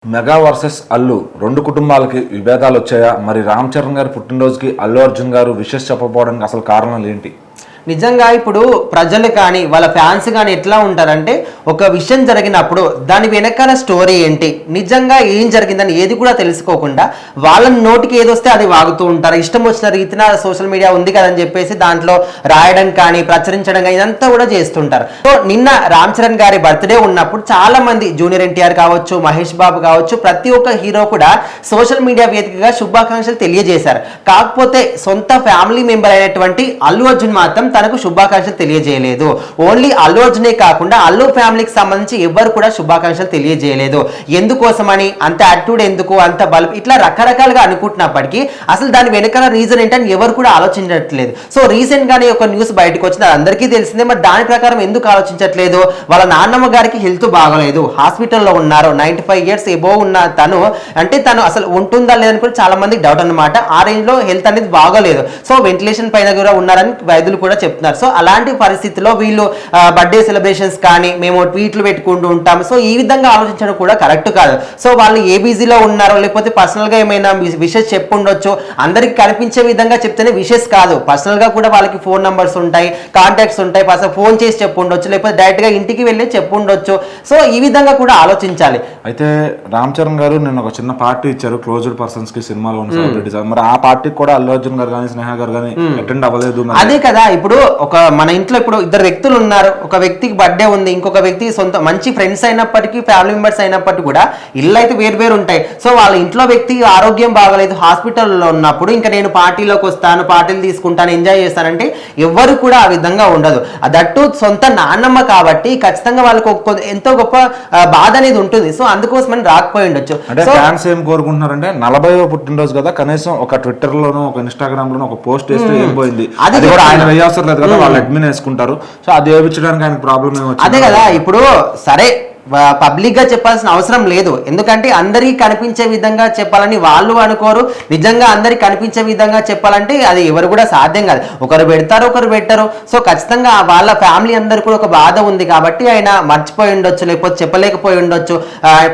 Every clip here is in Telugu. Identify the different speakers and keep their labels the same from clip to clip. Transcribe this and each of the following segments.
Speaker 1: మెగా వర్సెస్ అల్లు రెండు కుటుంబాలకి విభేదాలు వచ్చాయా? మరి రామ్ చరణ్ గారి పుట్టినరోజుకి అల్లు అర్జున్ గారు విషెస్ చెప్పకపోవడానికి అసలు కారణాలు ఏంటి?
Speaker 2: నిజంగా ఇప్పుడు ప్రజలు కానీ వాళ్ళ ఫ్యాన్స్ కానీ ఎట్లా ఉంటారంటే ఒక విషయం జరిగినప్పుడు దాని వెనకాల స్టోరీ ఏంటి, నిజంగా ఏం జరిగిందని ఏది కూడా తెలుసుకోకుండా వాళ్ళ నోటికి ఏదొస్తే అది వాగుతూ ఉంటారు. ఇష్టం వచ్చిన రీతిన సోషల్ మీడియా ఉంది కదని చెప్పేసి దాంట్లో రాయడం కానీ ప్రచురించడం కానీ ఇదంతా కూడా చేస్తుంటారు. సో నిన్న రామ్ చరణ్ గారి బర్త్డే ఉన్నప్పుడు చాలా మంది జూనియర్ ఎన్టీఆర్ కావచ్చు, మహేష్ బాబు కావచ్చు, ప్రతి ఒక్క హీరో కూడా సోషల్ మీడియా వేదికగా శుభాకాంక్షలు తెలియజేశారు. కాకపోతే సొంత ఫ్యామిలీ మెంబర్ అయినటువంటి అల్లు అర్జున్ మాత్రం తనకు శుభాకాంక్షలు తెలియజేయలేదు. ఓన్లీ అల్లు అర్జునే కాకుండా అల్లు ఫ్యామిలీకి సంబంధించి ఎవరు కూడా శుభాకాంక్షలు తెలియజేయలేదు. ఎందుకోసమని, అంత యాటిట్యూడ్ ఎందుకు, అంత బలం, ఇట్లా రకరకాలుగా అనుకుంటున్నప్పటికీ అసలు దాని వెనకాల రీజన్ ఏంటని ఎవరు కూడా ఆలోచించట్లేదు. సో రీసెంట్ గానే ఒక న్యూస్ బయటకు వచ్చింది, అందరికీ తెలిసిందే. మరి దాని ప్రకారం ఎందుకు ఆలోచించట్లేదు? వాళ్ళ నాన్నమ్మ గారికి హెల్త్ బాగలేదు, హాస్పిటల్లో ఉన్నారు. 95 years ఎబో ఉన్న తను తను అసలు ఉంటుందా లేదని కూడా చాలా మందికి డౌట్ అనమాట. ఆ రేంజ్ లో హెల్త్ అనేది బాగోలేదు. సో వెంటిలేషన్ పైన కూడా ఉన్నారని వైద్యులు కూడా చెప్తున్నారు. సో అలాంటి పరిస్థితుల్లో వీళ్ళు బర్త్డే సెలబ్రేషన్స్ కానీ మేము ట్వీట్లు పెట్టుకుంటూ ఉంటాం. సో ఈ విధంగా ఆలోచించడం కూడా కరెక్ట్ కాదు. సో వాళ్ళు ఏ బిజీలో ఉన్నారో లేకపోతే పర్సనల్ గా ఏమైనా విషెస్ చెప్పుండొచ్చు. అందరికి కనిపించే విధంగా చెప్తేనే విషెస్ కాదు, పర్సనల్ గా కూడా వాళ్ళకి ఫోన్ నంబర్స్ ఉంటాయి, కాంటాక్ట్స్ ఉంటాయి, ఫోన్ చేసి చెప్పుండొచ్చు, లేకపోతే డైరెక్ట్ గా ఇంటికి వెళ్ళి చెప్పుండొచ్చు. సో ఈ విధంగా కూడా ఆలోచించాలి.
Speaker 1: అయితే రామ్ చరణ్ గారు నిన్న ఒక చిన్న పార్టీ ఇచ్చారు క్లోజ్డ్ పర్సన్స్ కి, సినిమాలో ఉన్న సెలబ్రిటీస్. మరి ఆ పార్టీకి కూడా అల్లు అర్జున్ గారు కానీ స్నేహ గారు కానీ అటెండ్ అవ్వలేదు.
Speaker 2: అదే కదా, ఇప్పుడు ఒక మన ఇంట్లో ఇప్పుడు ఇద్దరు వ్యక్తులు ఉన్నారు. ఒక వ్యక్తికి బర్త్డే ఉంది, ఇంకొక వ్యక్తి సొంత మంచి ఫ్రెండ్స్ అయినప్పటికీ ఫ్యామిలీ మెంబర్స్ అయినప్పటికీ కూడా ఇల్లు అయితే వేరు ఉంటాయి. సో వాళ్ళ ఇంట్లో వ్యక్తి ఆరోగ్యం బాగలేదు, హాస్పిటల్లో ఉన్నప్పుడు ఇంకా నేను పార్టీలోకి వస్తాను, పార్టీలు తీసుకుంటాను, ఎంజాయ్ చేస్తానంటే ఎవరు కూడా ఆ విధంగా ఉండదు. దట్టు సొంత నాన్నమ్మ కాబట్టి ఖచ్చితంగా వాళ్ళకు ఎంతో గొప్ప బాధ అనేది ఉంటుంది. సో అందుకోసమని రాకపోయి ఉండొచ్చు.
Speaker 1: అంటే ఫ్యాన్స్ ఏం కోరుకుంటున్నారంటే 40వ పుట్టినరోజు కదా, కనీసం ఒక ట్విట్టర్ లోనో ఒక ఇన్స్టాగ్రామ్ లోనో ఒక పోస్ట్ వేస్తే ఏం పోయింది, అది కూడా ఆయన వేయవసరం లేదు కదా, వాళ్ళు అడ్మిన్ వేసుకుంటారు. సో అది వేయించడానికి ఆయన ప్రాబ్లం ఏమొచ్చింది?
Speaker 2: అదే కదా, ఇప్పుడు సరే పబ్లిక్ గా చెప్పాల్సిన అవసరం లేదు. ఎందుకంటే అందరికీ కనిపించే విధంగా చెప్పాలని వాళ్ళు అనుకోరు. నిజంగా అందరికి కనిపించే విధంగా చెప్పాలంటే అది ఎవరు కూడా సాధ్యం కాదు. ఒకరు పెడతారు, ఒకరు పెట్టరు. సో ఖచ్చితంగా వాళ్ళ ఫ్యామిలీ అందరు కూడా ఒక బాధ ఉంది కాబట్టి ఆయన మర్చిపోయి ఉండొచ్చు, లేకపోతే చెప్పలేకపోయి ఉండొచ్చు,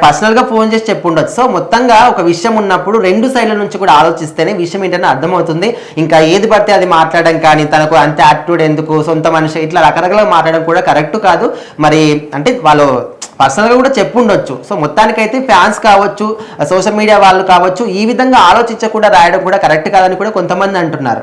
Speaker 2: పర్సనల్ గా ఫోన్ చేసి చెప్పి ఉండొచ్చు. సో మొత్తంగా ఒక విషయం ఉన్నప్పుడు రెండు సైడ్ల నుంచి కూడా ఆలోచిస్తేనే విషయం ఏంటనే అర్థమవుతుంది. ఇంకా ఏది పడితే అది మాట్లాడడం కానీ, తనకు అంత యాటిట్యూడ్ ఎందుకు, సొంత మనిషి, ఇట్లా రకరకాలుగా మాట్లాడడం కూడా కరెక్ట్ కాదు. మరి వాళ్ళు పర్సనల్గా కూడా చెప్పుండొచ్చు. సో మొత్తానికైతే ఫ్యాన్స్ కావచ్చు, సోషల్ మీడియా వాళ్ళు కావచ్చు, ఈ విధంగా ఆలోచించకుండా రాయడం కూడా కరెక్ట్ కాదని కూడా కొంతమంది అంటున్నారు.